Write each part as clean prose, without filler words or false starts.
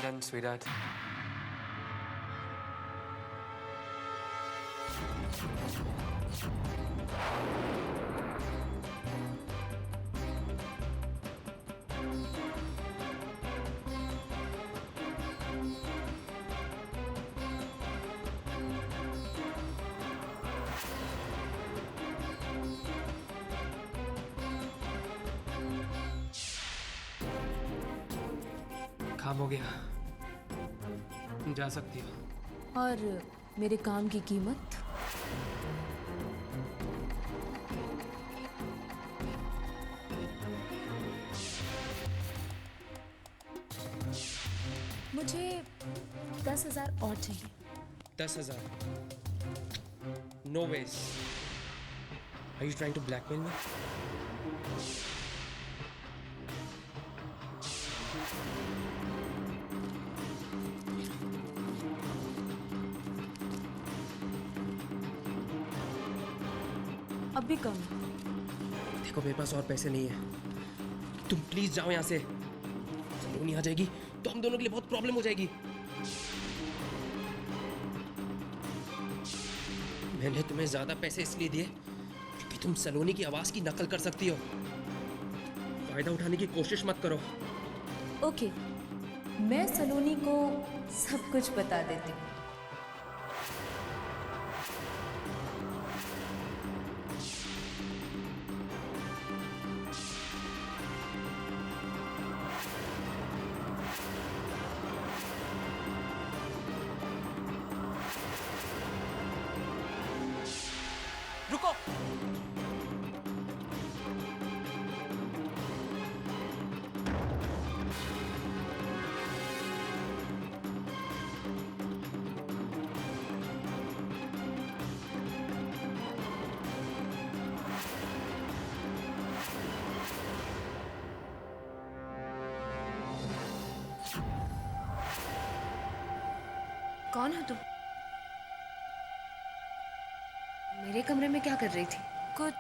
done, sweetheart. काम हो गया, जा सकती हो। और मेरे काम की कीमत? मुझे 10,000 और चाहिए। 10,000? No ways. Are you trying to blackmail me? अब भी कम। देखो मेरे पास और पैसे नहीं है, तुम प्लीज जाओ यहाँ से। सलोनी आ जाएगी तो हम दोनों के लिए बहुत प्रॉब्लम हो जाएगी। मैंने तुम्हें ज्यादा पैसे इसलिए दिए क्योंकि तुम सलोनी की आवाज की नकल कर सकती हो। फायदा उठाने की कोशिश मत करो। ओके, मैं सलोनी को सब कुछ बता देती हूँ। रुको, कौन हो तुम? मेरे कमरे में क्या कर रही थी? कुछ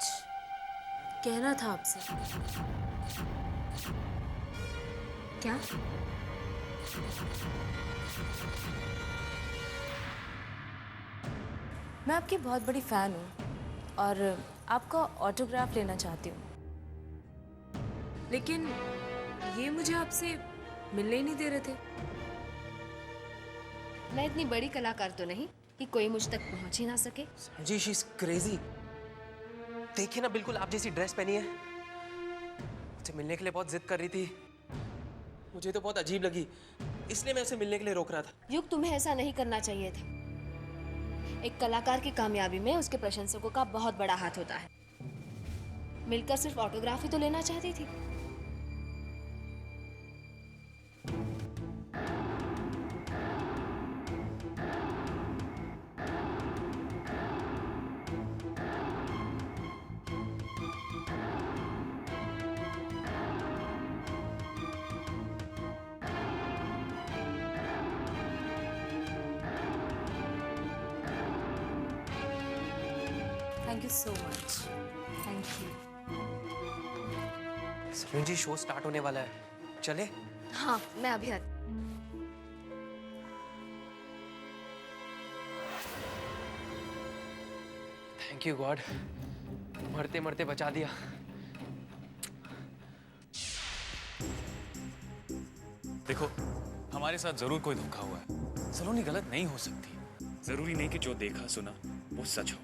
कहना था आपसे। क्या? मैं आपकी बहुत बड़ी फैन हूँ और आपका ऑटोग्राफ लेना चाहती हूँ, लेकिन ये मुझे आपसे मिलने ही नहीं दे रहे थे। मैं इतनी बड़ी कलाकार तो नहीं कि कोई मुझ तक पहुंच ही ना सके। जी शी इज क्रेजी। देखिए ना, बिल्कुल आप जैसी ड्रेस पहनी है। मुझसे मिलने के लिए बहुत जिद कर रही थी। मुझे तो बहुत अजीब लगी, इसलिए मैं उसे मिलने के लिए रोक रहा था। युग, तुम्हें ऐसा नहीं करना चाहिए था। एक कलाकार की कामयाबी में उसके प्रशंसकों का बहुत बड़ा हाथ होता है। मिलकर सिर्फ ऑटोग्राफ ही तो लेना चाहती थी। Thank you so much. Thank you. Saloni ji, show start होने वाला है, चले? हाँ, मैं अभी आती। थैंक यू गॉड, मरते मरते बचा दिया। देखो, हमारे साथ जरूर कोई धोखा हुआ है। सलोनी गलत नहीं हो सकती। जरूरी नहीं कि जो देखा सुना वो सच हो।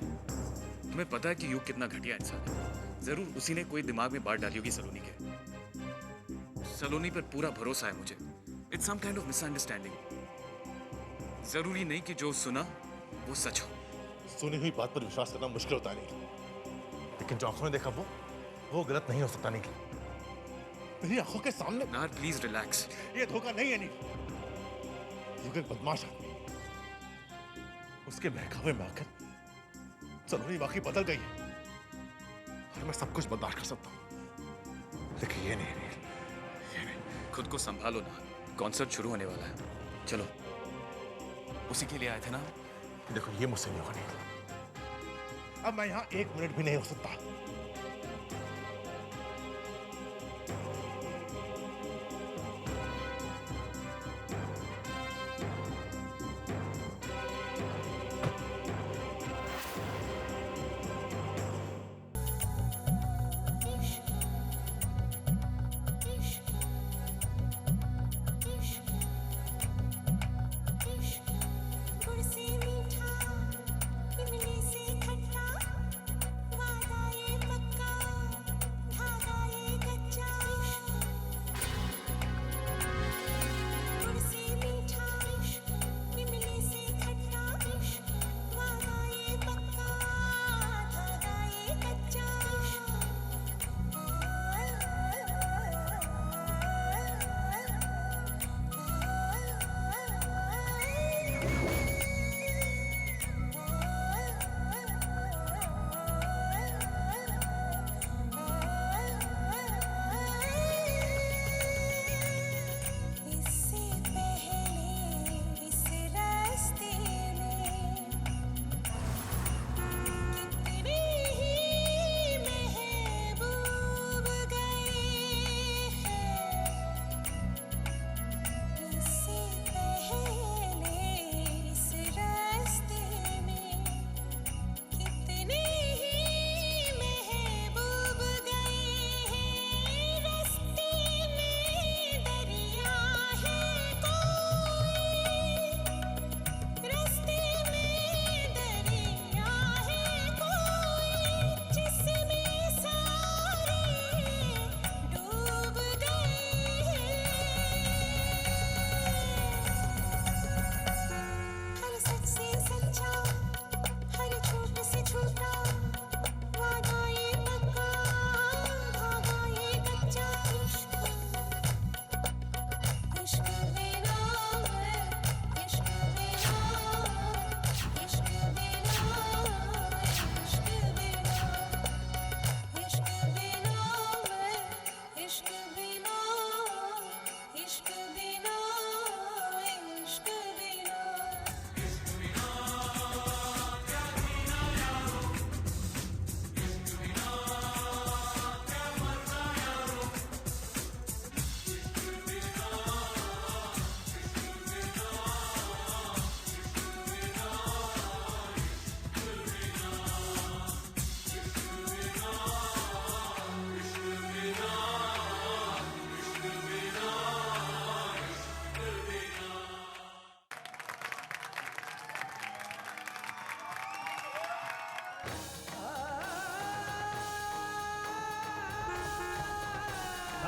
तुम्हें पता है कि युग कितना घटिया इंसान है। जरूर उसी ने कोई दिमाग में बात डाली होगी सलोनी के। सलोनी पर पूरा भरोसा है मुझे। It's some kind of misunderstanding. जरूरी नहीं कि जो सुना वो सच हो। सुनी हुई बात पर विश्वास करना मुश्किल होता है, लेकिन जो आंखों ने देखा वो गलत नहीं हो सकता। नहीं, मेरी आंखों के सामने। नार, प्लीज रिलैक्स। ये धोखा नहीं है, नहीं। युग एक बदमाश आदमी। उसके बहकावे में आकर सलोनी वाकई बदल गई है और मैं सब कुछ बर्दाश्त कर सकता हूँ, लेकिन ये नहीं। खुद को संभालो नार, कॉन्सर्ट शुरू होने वाला है। चलो, उसी के लिए आए थे ना। देखो, ये मुझसे नहीं होगा। नहीं, अब मैं यहाँ 1 मिनट भी नहीं हो सकता।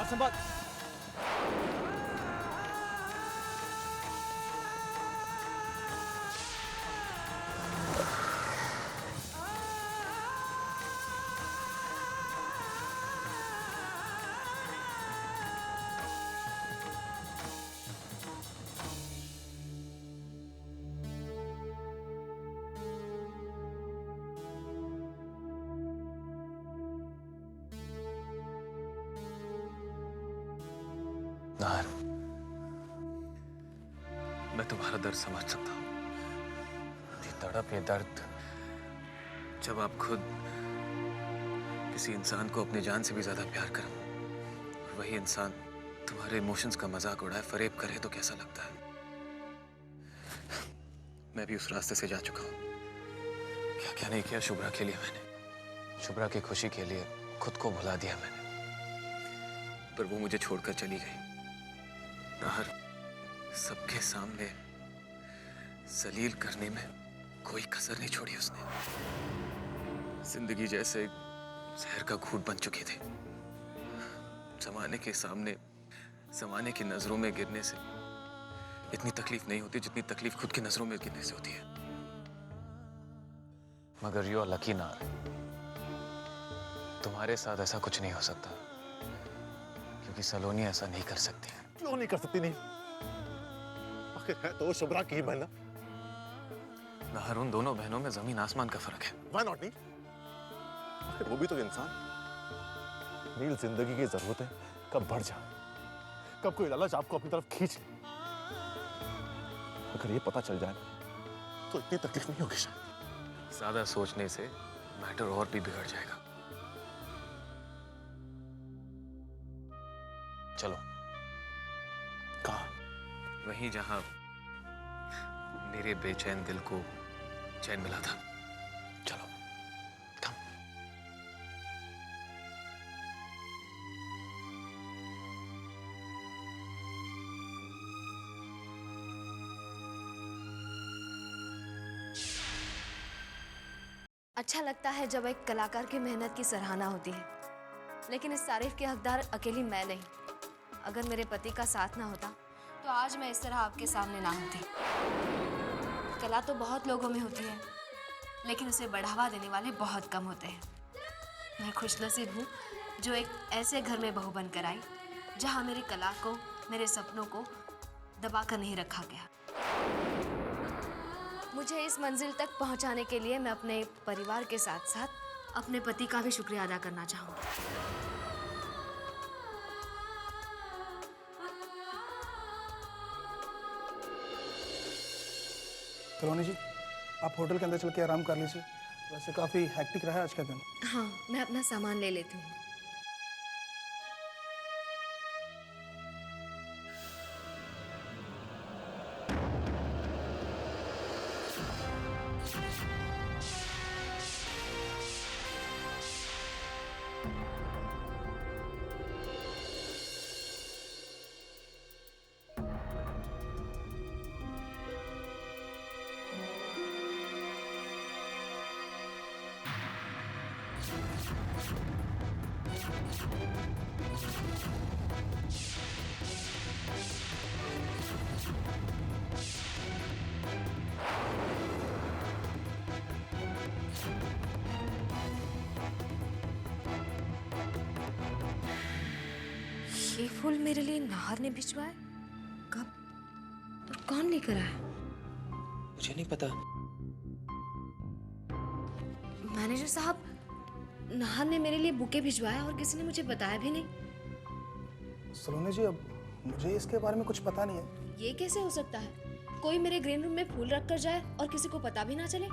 संभाल। नाहर, मैं तुम्हारा दर्द समझ सकता हूँ। ये तड़प, ये दर्द, जब आप खुद किसी इंसान को अपनी जान से भी ज्यादा प्यार करें और वही इंसान तुम्हारे इमोशंस का मजाक उड़ाए, फरेब करे, तो कैसा लगता है। मैं भी उस रास्ते से जा चुका हूँ। क्या क्या नहीं किया शुभ्रा के लिए मैंने। शुभ्रा की खुशी के लिए खुद को भुला दिया मैंने, पर वो मुझे छोड़कर चली गई। नाहर, सबके सामने जलील करने में कोई कसर नहीं छोड़ी उसने। जिंदगी जैसे जहर का घूंट बन चुकी थी। जमाने के सामने, जमाने की नजरों में गिरने से इतनी तकलीफ नहीं होती जितनी तकलीफ खुद की नजरों में गिरने से होती है। मगर यू आर लकी नाहर, तुम्हारे साथ ऐसा कुछ नहीं हो सकता, क्योंकि सलोनी ऐसा नहीं कर सकती। क्यों नहीं कर सकती? नहीं, आखिर है तो शुभ्रा की ही बहन ना। नाहर, उन दोनों बहनों में जमीन आसमान का फर्क है। Why not नहीं? आखिर वो भी तो इंसान। नील, जिंदगी की जरूरतें कब बढ़ जाए, कब कोई लालच आपको अपनी तरफ खींच ले, अगर ये पता चल जाए तो इतनी तकलीफ नहीं होगी शायद। ज्यादा सोचने से मैटर और भी बिगड़ जाएगा। चलो। कहाँ? वहीं जहां मेरे बेचैन दिल को चैन मिला था। चलो, कम। अच्छा लगता है जब एक कलाकार की मेहनत की सराहना होती है, लेकिन इस तारीफ के हकदार अकेली मैं नहीं। अगर मेरे पति का साथ ना होता तो आज मैं इस तरह आपके सामने ना होती। कला तो बहुत लोगों में होती है, लेकिन उसे बढ़ावा देने वाले बहुत कम होते हैं। मैं खुशनसीब हूँ जो एक ऐसे घर में बहू बनकर आई जहाँ मेरी कला को, मेरे सपनों को दबा कर नहीं रखा गया। मुझे इस मंजिल तक पहुँचाने के लिए मैं अपने परिवार के साथ साथ अपने पति का भी शुक्रिया अदा करना चाहूँगी। सलोनी जी, आप होटल के अंदर चल के आराम कर लीजिए। वैसे काफ़ी हैक्टिक रहा है आज का दिन। हाँ, मैं अपना सामान ले लेती हूँ। ये फूल मेरे लिए नाहर ने भिजवाया? कब और कौन लेकर आया? मुझे नहीं पता। मैनेजर साहब, नाहर ने मेरे लिए बुके भिजवाया और किसी ने मुझे बताया भी नहीं। सलोनी जी, अब मुझे इसके बारे में कुछ पता नहीं है। ये कैसे हो सकता है? कोई मेरे ग्रीन रूम में फूल रख कर जाए और किसी को पता भी ना चले।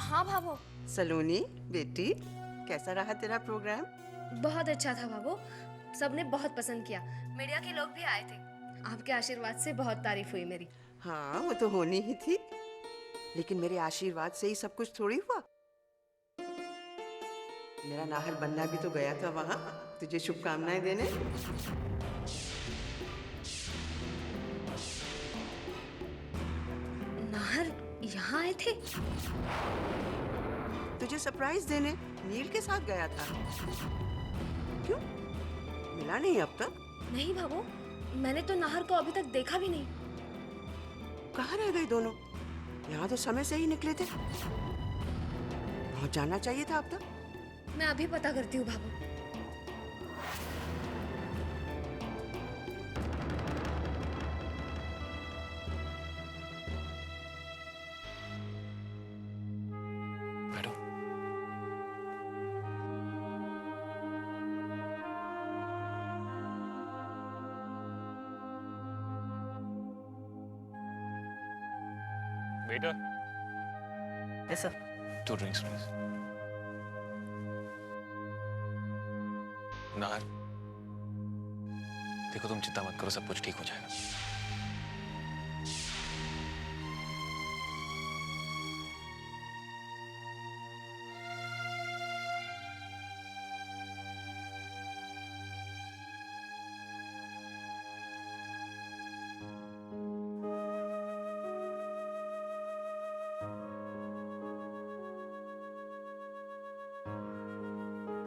हाँ भाभो। सलोनी बेटी, कैसा रहा तेरा प्रोग्राम? बहुत अच्छा था भाभो, सबने बहुत पसंद किया। मीडिया के लोग भी आए थे। आपके आशीर्वाद से बहुत तारीफ हुई मेरी। हाँ, वो तो होनी ही थी, लेकिन मेरे आशीर्वाद से ही सब कुछ थोड़ी हुआ। मेरा नाहर बनना भी तो गया था वहाँ तुझे शुभकामनाएं देने। नाहर यहाँ आए थे? तुझे सरप्राइज देने नील के साथ गया था। क्यों मिला नहीं अब तक? नहीं बाबू, मैंने तो नाहर को अभी तक देखा भी नहीं। कहाँ रह गए दोनों? यहाँ तो समय से ही निकले थे। पहुंच जाना चाहिए था अब तक। मैं अभी पता करती हूँ बाबू। बैठो। Waiter, yes sir. 2 drinks please. Nahar, देखो तुम चिंता मत करो, सब कुछ ठीक हो जाएगा।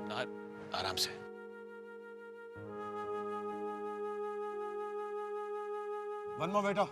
नाहर, आराम से। वन मोर बेटा।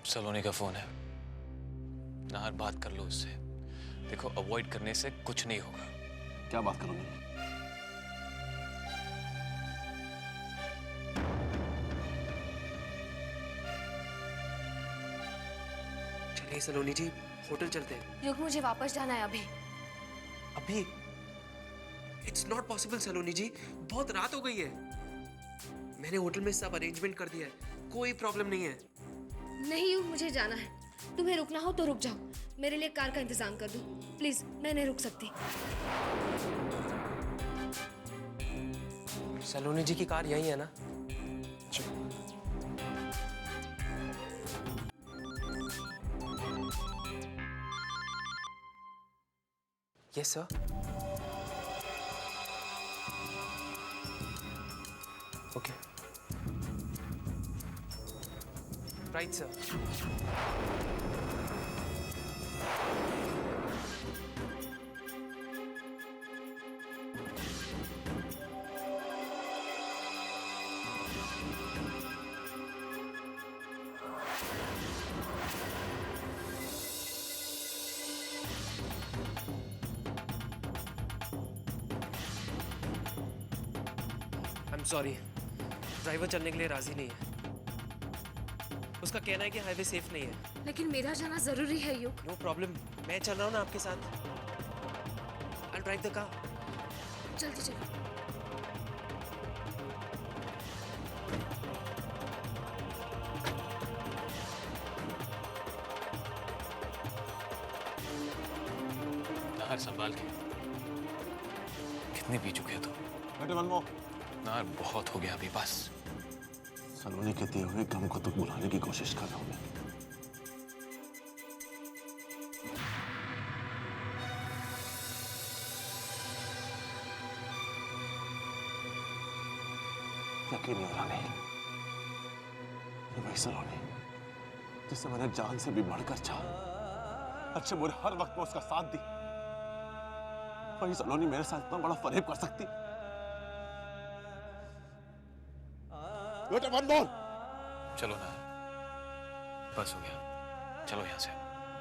सलोनी का फोन है। नाहर, बात कर लो उससे। देखो, अवॉइड करने से कुछ नहीं होगा। क्या बात करोगे? चलिए सलोनी जी, होटल चलते हैं। युग, मुझे वापस जाना है अभी। अभी? इट्स नॉट पॉसिबल सलोनी जी, बहुत रात हो गई है। मैंने होटल में सब अरेंजमेंट कर दिया है, कोई प्रॉब्लम नहीं है। नहीं युग, मुझे जाना है। तुम्हें रुकना हो तो रुक जाओ, मेरे लिए कार का इंतजाम कर दो प्लीज। मैं नहीं रुक सकती। सलोनी जी की कार यही है ना? Yes sir. Okay, right sir. I am sorry, driver चलने के लिए राजी नहीं है। उसका कहना है कि हाईवे सेफ नहीं है। लेकिन मेरा जाना जरूरी है युग। नो प्रॉब्लम, मैं चल रहा हूँ ना आपके साथ। I drive the car. जल्दी चलो। नाहर, संभाल के। कितने पी चुके हो तुम? बेटे वन मोर। नाहर, बहुत हो गया अभी, बस। सलोनी के दिए हुए गम को तुम बुलाने की कोशिश कर रहे हो। यकीन नहीं हो रहा। नहीं, ये वही सलोनी जिससे मैंने जान से भी बढ़कर चाहा, अच्छे बुरे हर वक्त में उसका साथ दी। वही सलोनी मेरे साथ इतना बड़ा फरेब कर सकती? बेटा वन मोर। चलो नाहर, बस हो गया। चलो यहाँ से।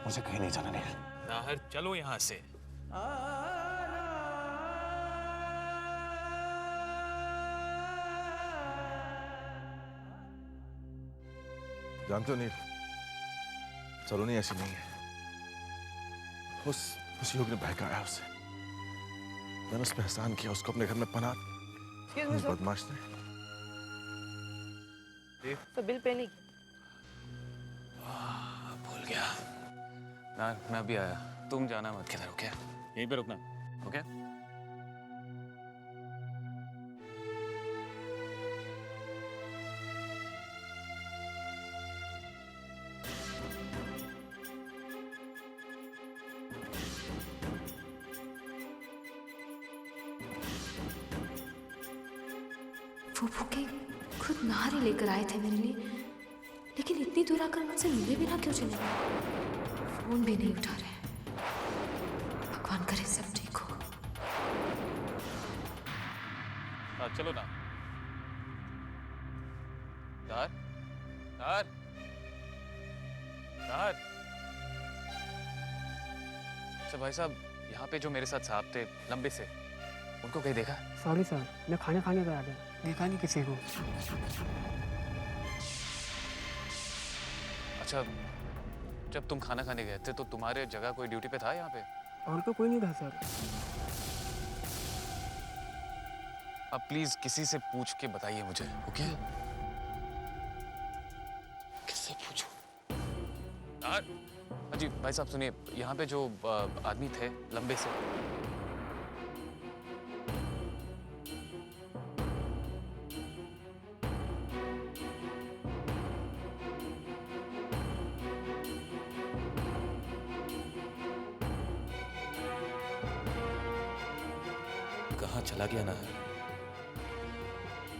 मुझे कहीं नहीं जाना। नहीं, नाहर, चलो यहाँ से। जानते हो नील, सलोनी ऐसी नहीं है। उस युग ने बहकाया उसे। मैंने उस पर एहसान किया, उसको अपने घर में पनाह। उस बदमाश ने। तो बिल पे नहीं। भूल गया। नाहर, मैं अभी आया। तुम जाना मत किधर, ओके? यहीं पे रुकना। ओके? वो भूखे खुद नारी लेकर आए थे मेरे लिए, लेकिन इतनी दूर आकर मुझसे मिले बिना क्यों चले गए? फोन भी नहीं उठा रहे। भगवान करे सब ठीक हो। हाँ, चलो ना। दार, दार, दार। अच्छा भाई साहब, यहाँ पे जो मेरे साथ साहब थे लंबे से, उनको कहीं देखा? सॉरी सर, मैं खाना खाने गया था, देखा नहीं किसी को। अच्छा, जब तुम खाना खाने गए थे तो तुम्हारे जगह कोई ड्यूटी पे था यहाँ पे? और तो कोई नहीं था सर। अब प्लीज किसी से पूछ के बताइए मुझे, ओके? किससे पूछूं? जी भाई साहब सुनिए, यहाँ पे जो आदमी थे लंबे से, कहाँ चला गया ना?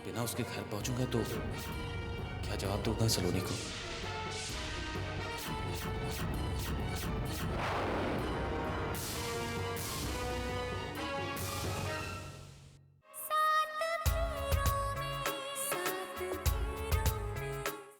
बिना उसके घर पहुंचूंगा तो क्या जवाब दूंगा सलोनी को?